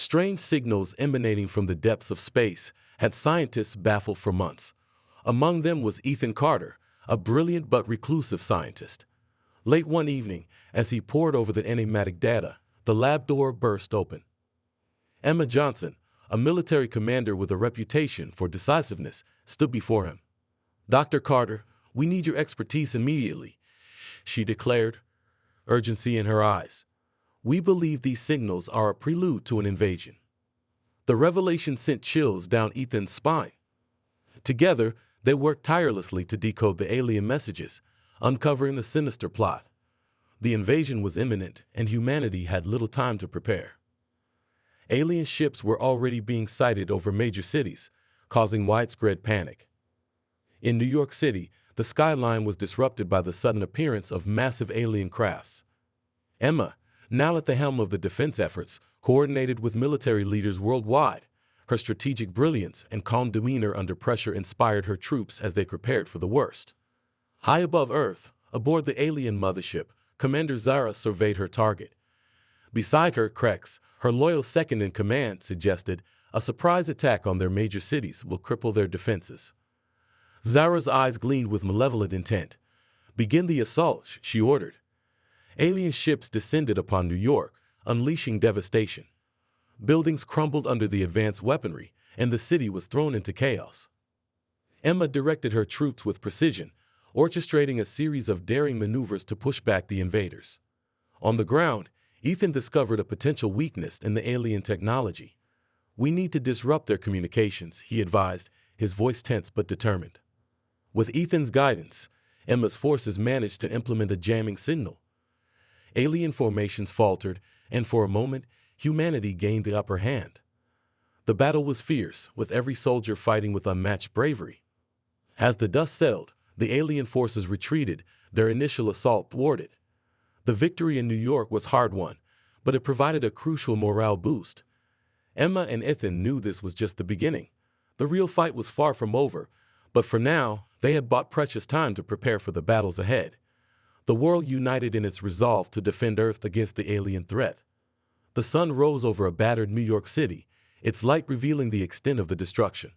Strange signals emanating from the depths of space had scientists baffled for months. Among them was Ethan Carter, a brilliant but reclusive scientist. Late one evening, as he pored over the enigmatic data, the lab door burst open. Emma Johnson, a military commander with a reputation for decisiveness, stood before him. "Dr. Carter, we need your expertise immediately," she declared, urgency in her eyes. "We believe these signals are a prelude to an invasion." The revelation sent chills down Ethan's spine. Together, they worked tirelessly to decode the alien messages, uncovering the sinister plot. The invasion was imminent, and humanity had little time to prepare. Alien ships were already being sighted over major cities, causing widespread panic. In New York City, the skyline was disrupted by the sudden appearance of massive alien crafts. Emma, now at the helm of the defense efforts, coordinated with military leaders worldwide. Her strategic brilliance and calm demeanor under pressure inspired her troops as they prepared for the worst. High above Earth, aboard the alien mothership, Commander Zara surveyed her target. Beside her, Krex, her loyal second-in-command, suggested a surprise attack on their major cities will cripple their defenses. Zara's eyes gleamed with malevolent intent. "Begin the assault," she ordered. Alien ships descended upon New York, unleashing devastation. Buildings crumbled under the advanced weaponry, and the city was thrown into chaos. Emma directed her troops with precision, orchestrating a series of daring maneuvers to push back the invaders. On the ground, Ethan discovered a potential weakness in the alien technology. "We need to disrupt their communications," he advised, his voice tense but determined. With Ethan's guidance, Emma's forces managed to implement a jamming signal. Alien formations faltered, and for a moment, humanity gained the upper hand. The battle was fierce, with every soldier fighting with unmatched bravery. As the dust settled, the alien forces retreated, their initial assault thwarted. The victory in New York was hard-won, but it provided a crucial morale boost. Emma and Ethan knew this was just the beginning. The real fight was far from over, but for now, they had bought precious time to prepare for the battles ahead. The world united in its resolve to defend Earth against the alien threat. The sun rose over a battered New York City, its light revealing the extent of the destruction.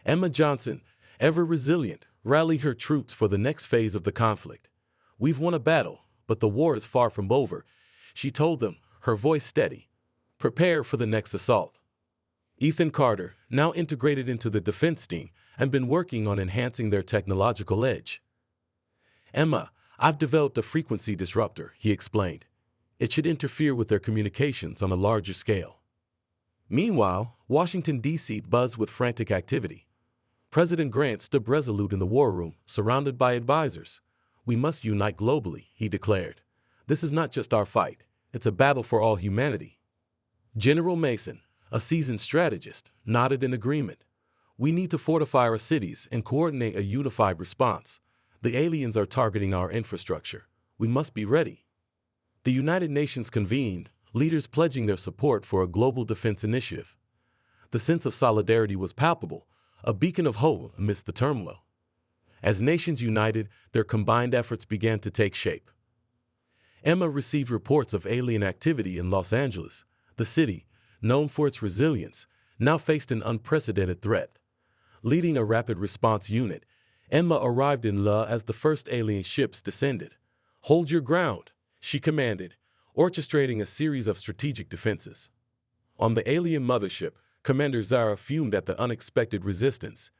Emma Johnson, ever resilient, rallied her troops for the next phase of the conflict. "We've won a battle, but the war is far from over," she told them, her voice steady. "Prepare for the next assault." Ethan Carter, now integrated into the defense team, had been working on enhancing their technological edge. "Emma, I've developed a frequency disruptor," he explained. "It should interfere with their communications on a larger scale." Meanwhile, Washington, D.C. buzzed with frantic activity. President Grant stood resolute in the war room, surrounded by advisors. "We must unite globally," he declared. "This is not just our fight. It's a battle for all humanity." General Mason, a seasoned strategist, nodded in agreement. "We need to fortify our cities and coordinate a unified response. The aliens are targeting our infrastructure. We must be ready." The United Nations convened, leaders pledging their support for a global defense initiative. The sense of solidarity was palpable, a beacon of hope amidst the turmoil. As nations united, their combined efforts began to take shape. Emma received reports of alien activity in Los Angeles. The city, known for its resilience, now faced an unprecedented threat. Leading a rapid response unit, Emma arrived in La as the first alien ships descended. "Hold your ground," she commanded, orchestrating a series of strategic defenses. On the alien mothership, Commander Zara fumed at the unexpected resistance.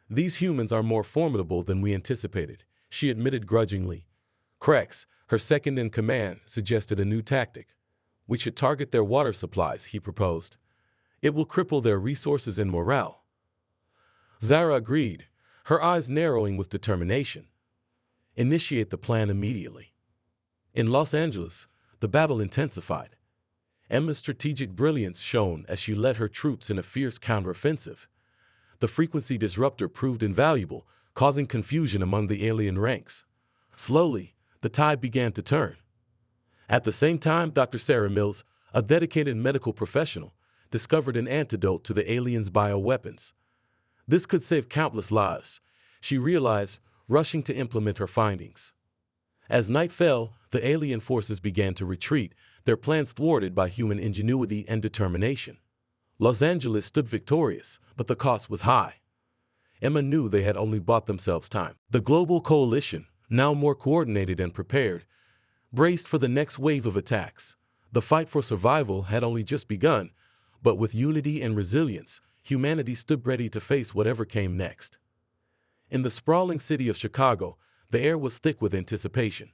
"These humans are more formidable than we anticipated," she admitted grudgingly. Krex, her second-in-command, suggested a new tactic. "We should target their water supplies," he proposed. "It will cripple their resources and morale." Zara agreed, her eyes narrowing with determination. "Initiate the plan immediately." In Los Angeles, the battle intensified. Emma's strategic brilliance shone as she led her troops in a fierce counteroffensive. The frequency disruptor proved invaluable, causing confusion among the alien ranks. Slowly, the tide began to turn. At the same time, Dr. Sarah Mills, a dedicated medical professional, discovered an antidote to the aliens' bioweapons. This could save countless lives, she realized, rushing to implement her findings. As night fell, the alien forces began to retreat, their plans thwarted by human ingenuity and determination. Los Angeles stood victorious, but the cost was high. Emma knew they had only bought themselves time. The global coalition, now more coordinated and prepared, braced for the next wave of attacks. The fight for survival had only just begun, but with unity and resilience, humanity stood ready to face whatever came next. In the sprawling city of Chicago, the air was thick with anticipation.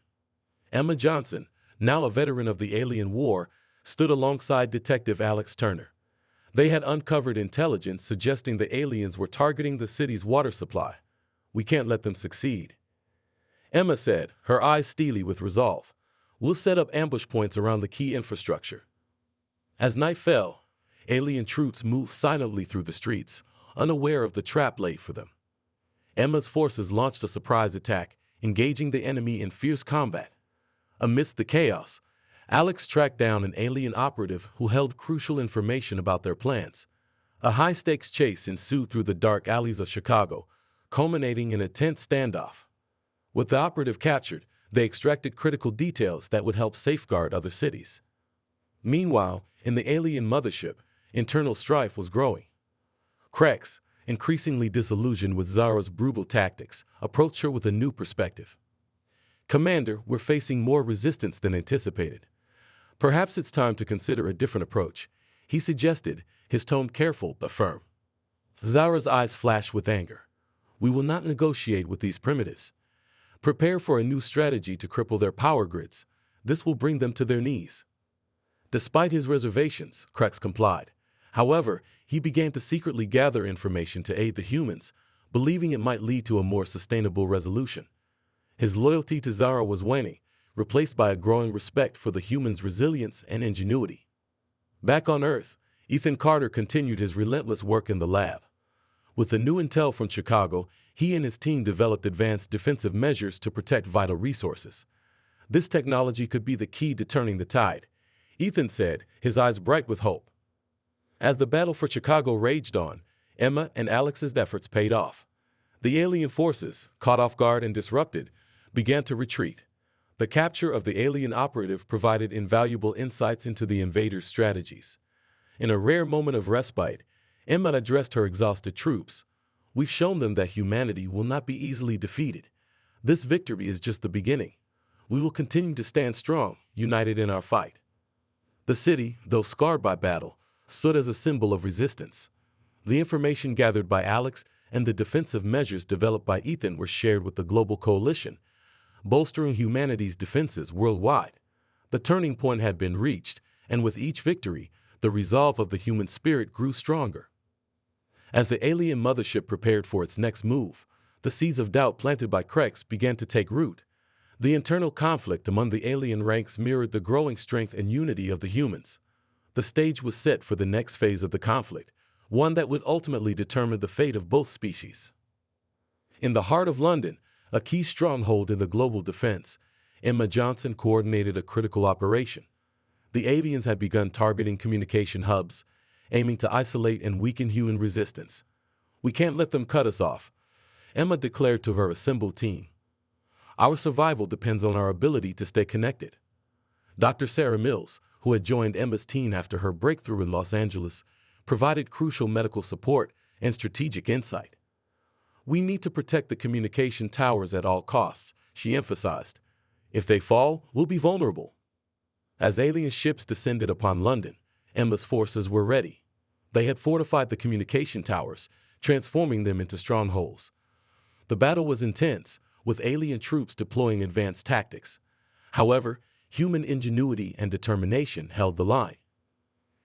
Emma Johnson, now a veteran of the alien war, stood alongside Detective Alex Turner. They had uncovered intelligence suggesting the aliens were targeting the city's water supply. "We can't let them succeed," Emma said, her eyes steely with resolve. "We'll set up ambush points around the key infrastructure." As night fell, alien troops moved silently through the streets, unaware of the trap laid for them. Emma's forces launched a surprise attack, engaging the enemy in fierce combat. Amidst the chaos, Alex tracked down an alien operative who held crucial information about their plans. A high-stakes chase ensued through the dark alleys of Chicago, culminating in a tense standoff. With the operative captured, they extracted critical details that would help safeguard other cities. Meanwhile, in the alien mothership, internal strife was growing. Krex, increasingly disillusioned with Zara's brutal tactics, approached her with a new perspective. "Commander, we're facing more resistance than anticipated. Perhaps it's time to consider a different approach," he suggested, his tone careful but firm. Zara's eyes flashed with anger. "We will not negotiate with these primitives. Prepare for a new strategy to cripple their power grids. This will bring them to their knees." Despite his reservations, Krex complied. However, he began to secretly gather information to aid the humans, believing it might lead to a more sustainable resolution. His loyalty to Zara was waning, replaced by a growing respect for the humans' resilience and ingenuity. Back on Earth, Ethan Carter continued his relentless work in the lab. With the new intel from Chicago, he and his team developed advanced defensive measures to protect vital resources. This technology could be the key to turning the tide, Ethan said, his eyes bright with hope. As the battle for Chicago raged on, Emma and Alex's efforts paid off. The alien forces, caught off guard and disrupted, began to retreat. The capture of the alien operative provided invaluable insights into the invaders' strategies. In a rare moment of respite, Emma addressed her exhausted troops. "We've shown them that humanity will not be easily defeated. This victory is just the beginning. We will continue to stand strong, united in our fight." The city, though scarred by battle, stood as a symbol of resistance. The information gathered by Alex and the defensive measures developed by Ethan were shared with the global coalition, bolstering humanity's defenses worldwide. The turning point had been reached, and with each victory, the resolve of the human spirit grew stronger. As the alien mothership prepared for its next move, the seeds of doubt planted by Krex began to take root. The internal conflict among the alien ranks mirrored the growing strength and unity of the humans. The stage was set for the next phase of the conflict, one that would ultimately determine the fate of both species. In the heart of London, a key stronghold in the global defense, Emma Johnson coordinated a critical operation. The aliens had begun targeting communication hubs, aiming to isolate and weaken human resistance. "We can't let them cut us off," Emma declared to her assembled team. "Our survival depends on our ability to stay connected." Dr. Sarah Mills, who had joined Emma's team after her breakthrough in Los Angeles, provided crucial medical support and strategic insight. "We need to protect the communication towers at all costs," she emphasized. "If they fall, we'll be vulnerable." As alien ships descended upon London, Emma's forces were ready. They had fortified the communication towers, transforming them into strongholds. The battle was intense, with alien troops deploying advanced tactics. However, human ingenuity and determination held the line.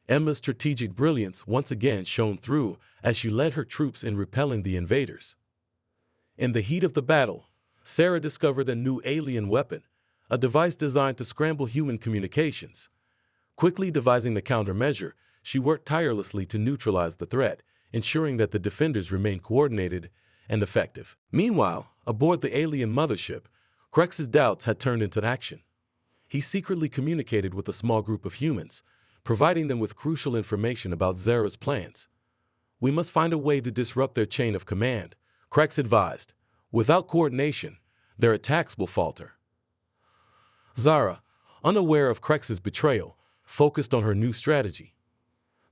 Emma's strategic brilliance once again shone through as she led her troops in repelling the invaders. In the heat of the battle, Sarah discovered a new alien weapon, a device designed to scramble human communications. Quickly devising the countermeasure, she worked tirelessly to neutralize the threat, ensuring that the defenders remained coordinated and effective. Meanwhile, aboard the alien mothership, Krex's doubts had turned into action. He secretly communicated with a small group of humans, providing them with crucial information about Zara's plans. "We must find a way to disrupt their chain of command," Krex advised. "Without coordination, their attacks will falter." Zara, unaware of Krex's betrayal, focused on her new strategy.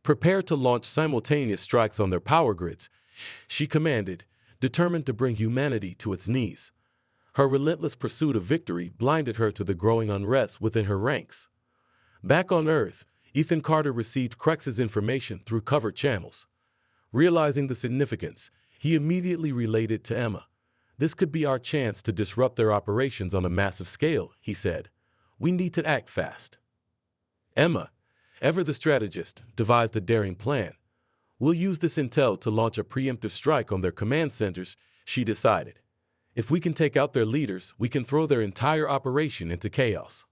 Prepare to launch simultaneous strikes on their power grids, she commanded, determined to bring humanity to its knees. Her relentless pursuit of victory blinded her to the growing unrest within her ranks. Back on Earth, Ethan Carter received Krex's information through covered channels. Realizing the significance, he immediately relayed it to Emma. "This could be our chance to disrupt their operations on a massive scale," he said. "We need to act fast." Emma, ever the strategist, devised a daring plan. "We'll use this intel to launch a preemptive strike on their command centers," she decided. "If we can take out their leaders, we can throw their entire operation into chaos."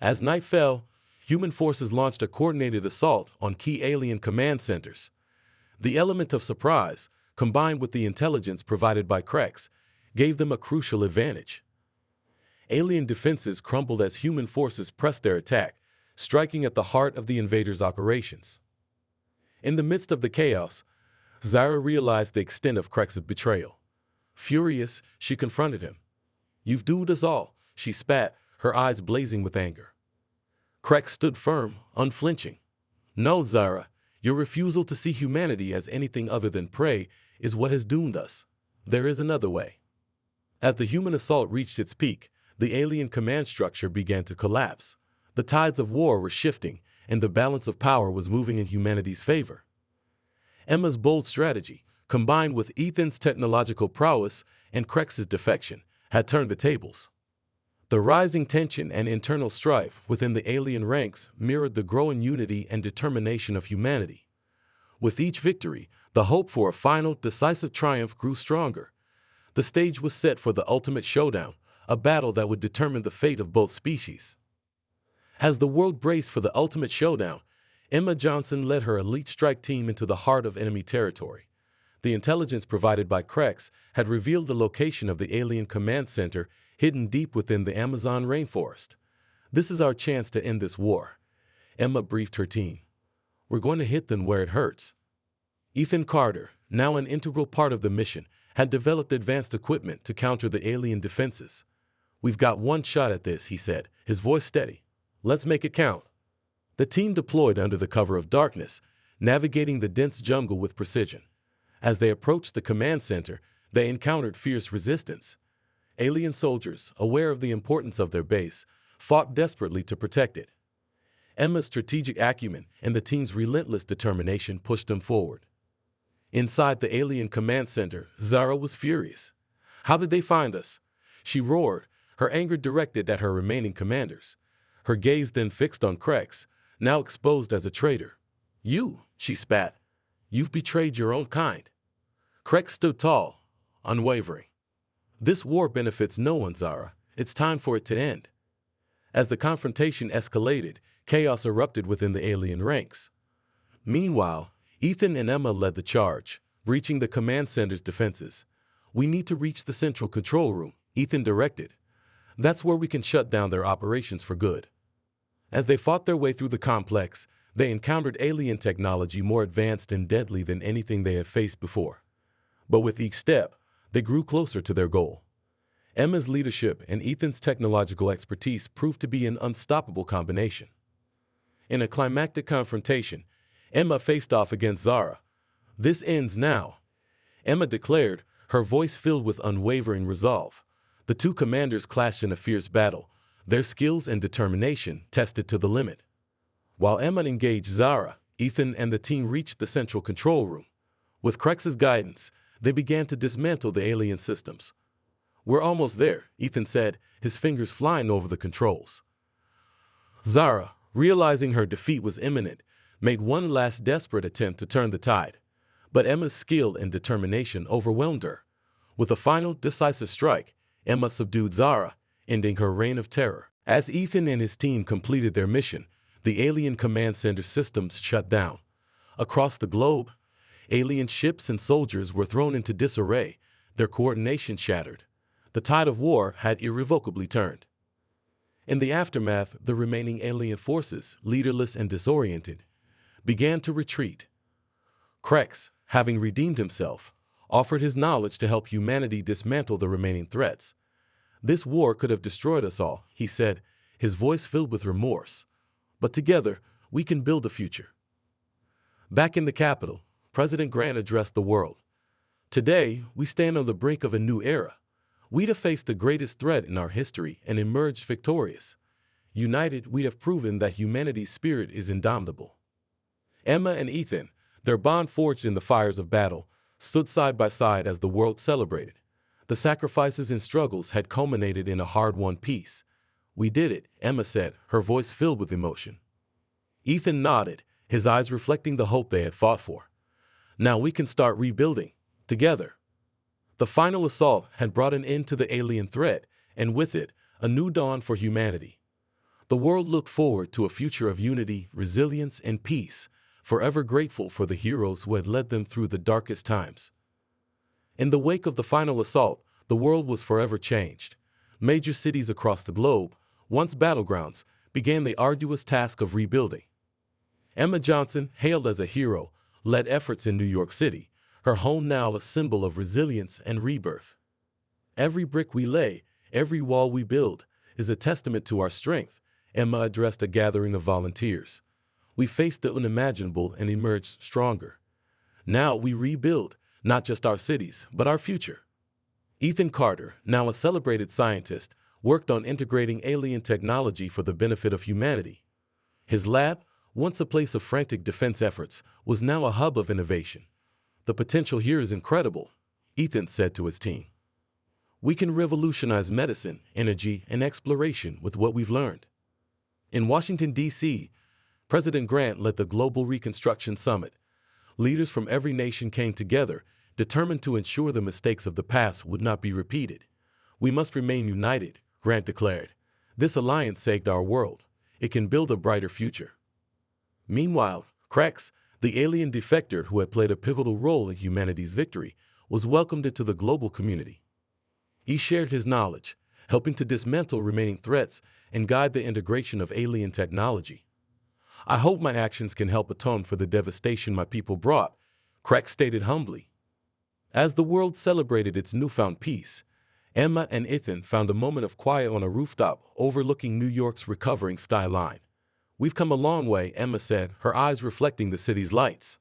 As night fell, human forces launched a coordinated assault on key alien command centers. The element of surprise, combined with the intelligence provided by Krex, gave them a crucial advantage. Alien defenses crumbled as human forces pressed their attack, striking at the heart of the invaders' operations. In the midst of the chaos, Zara realized the extent of Krex's betrayal. Furious, she confronted him. "You've doomed us all," she spat, her eyes blazing with anger. Krex stood firm, unflinching. "No, Zara, your refusal to see humanity as anything other than prey is what has doomed us. There is another way." As the human assault reached its peak, the alien command structure began to collapse. The tides of war were shifting, and the balance of power was moving in humanity's favor. Emma's bold strategy, combined with Ethan's technological prowess and Krex's defection, had turned the tables. The rising tension and internal strife within the alien ranks mirrored the growing unity and determination of humanity. With each victory, the hope for a final, decisive triumph grew stronger. The stage was set for the ultimate showdown, a battle that would determine the fate of both species. As the world braced for the ultimate showdown, Emma Johnson led her elite strike team into the heart of enemy territory. The intelligence provided by Krex had revealed the location of the alien command center hidden deep within the Amazon rainforest. "This is our chance to end this war," Emma briefed her team. "We're going to hit them where it hurts." Ethan Carter, now an integral part of the mission, had developed advanced equipment to counter the alien defenses. "We've got one shot at this," he said, his voice steady. "Let's make it count." The team deployed under the cover of darkness, navigating the dense jungle with precision. As they approached the command center, they encountered fierce resistance. Alien soldiers, aware of the importance of their base, fought desperately to protect it. Emma's strategic acumen and the team's relentless determination pushed them forward. Inside the alien command center, Zara was furious. "How did they find us?" she roared, her anger directed at her remaining commanders. Her gaze then fixed on Krex, now exposed as a traitor. "You," she spat. "You've betrayed your own kind." Krex stood tall, unwavering. "This war benefits no one, Zara. It's time for it to end." As the confrontation escalated, chaos erupted within the alien ranks. Meanwhile, Ethan and Emma led the charge, breaching the command center's defenses. "We need to reach the central control room," Ethan directed. "That's where we can shut down their operations for good." As they fought their way through the complex, they encountered alien technology more advanced and deadly than anything they had faced before. But with each step, they grew closer to their goal. Emma's leadership and Ethan's technological expertise proved to be an unstoppable combination. In a climactic confrontation, Emma faced off against Zara. "This ends now," Emma declared, her voice filled with unwavering resolve. The two commanders clashed in a fierce battle, their skills and determination tested to the limit. While Emma engaged Zara, Ethan and the team reached the central control room. With Krex's guidance, they began to dismantle the alien systems. "We're almost there," Ethan said, his fingers flying over the controls. Zara, realizing her defeat was imminent, made one last desperate attempt to turn the tide. But Emma's skill and determination overwhelmed her. With a final, decisive strike, Emma subdued Zara, ending her reign of terror. As Ethan and his team completed their mission, the alien command center systems shut down. Across the globe, alien ships and soldiers were thrown into disarray, their coordination shattered. The tide of war had irrevocably turned. In the aftermath, the remaining alien forces, leaderless and disoriented, began to retreat. Krex, having redeemed himself, offered his knowledge to help humanity dismantle the remaining threats. "This war could have destroyed us all," he said, his voice filled with remorse. but together we can build a future. Back in the Capitol, President Grant addressed the world. Today, we stand on the brink of a new era. We have faced the greatest threat in our history and emerged victorious. United, we have proven that humanity's spirit is indomitable. Emma and Ethan, their bond forged in the fires of battle, stood side by side as the world celebrated. The sacrifices and struggles had culminated in a hard-won peace. "We did it," Emma said, her voice filled with emotion. Ethan nodded, his eyes reflecting the hope they had fought for. "Now we can start rebuilding, together." The final assault had brought an end to the alien threat, and with it, a new dawn for humanity. The world looked forward to a future of unity, resilience, and peace, forever grateful for the heroes who had led them through the darkest times. In the wake of the final assault, the world was forever changed. Major cities across the globe, once battlegrounds, began the arduous task of rebuilding. Emma Johnson, hailed as a hero, led efforts in New York City, her home now a symbol of resilience and rebirth. "Every brick we lay, every wall we build, is a testament to our strength," Emma addressed a gathering of volunteers. "We faced the unimaginable and emerged stronger. Now we rebuild, not just our cities, but our future." Ethan Carter, now a celebrated scientist, worked on integrating alien technology for the benefit of humanity. His lab, once a place of frantic defense efforts, was now a hub of innovation. "The potential here is incredible," Ethan said to his team. "We can revolutionize medicine, energy, and exploration with what we've learned." In Washington, D.C., President Grant led the Global Reconstruction Summit. Leaders from every nation came together, determined to ensure the mistakes of the past would not be repeated. "We must remain united," Grant declared. "This alliance saved our world. It can build a brighter future." Meanwhile, Krex, the alien defector who had played a pivotal role in humanity's victory, was welcomed into the global community. He shared his knowledge, helping to dismantle remaining threats and guide the integration of alien technology. "I hope my actions can help atone for the devastation my people brought," Krex stated humbly. As the world celebrated its newfound peace, Emma and Ethan found a moment of quiet on a rooftop overlooking New York's recovering skyline. "We've come a long way," Emma said, her eyes reflecting the city's lights.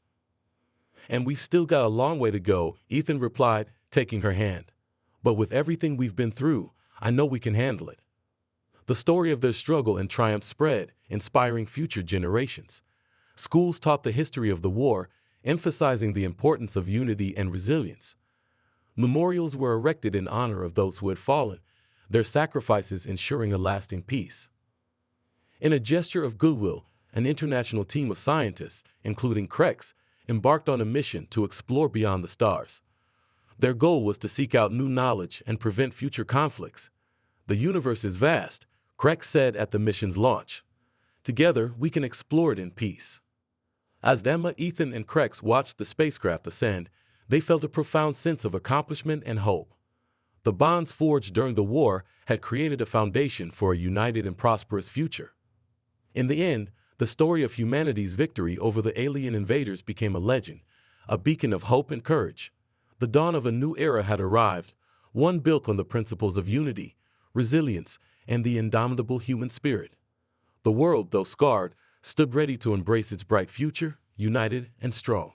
"And we've still got a long way to go," Ethan replied, taking her hand. "But with everything we've been through, I know we can handle it." The story of their struggle and triumph spread, inspiring future generations. Schools taught the history of the war, emphasizing the importance of unity and resilience. Memorials were erected in honor of those who had fallen, their sacrifices ensuring a lasting peace. In a gesture of goodwill, an international team of scientists, including Krex, embarked on a mission to explore beyond the stars. Their goal was to seek out new knowledge and prevent future conflicts. "The universe is vast," Krex said at the mission's launch. "Together, we can explore it in peace." As Emma, Ethan, and Krex watched the spacecraft ascend, they felt a profound sense of accomplishment and hope. The bonds forged during the war had created a foundation for a united and prosperous future. In the end, the story of humanity's victory over the alien invaders became a legend, a beacon of hope and courage. The dawn of a new era had arrived, one built on the principles of unity, resilience, and the indomitable human spirit. The world, though scarred, stood ready to embrace its bright future, united and strong.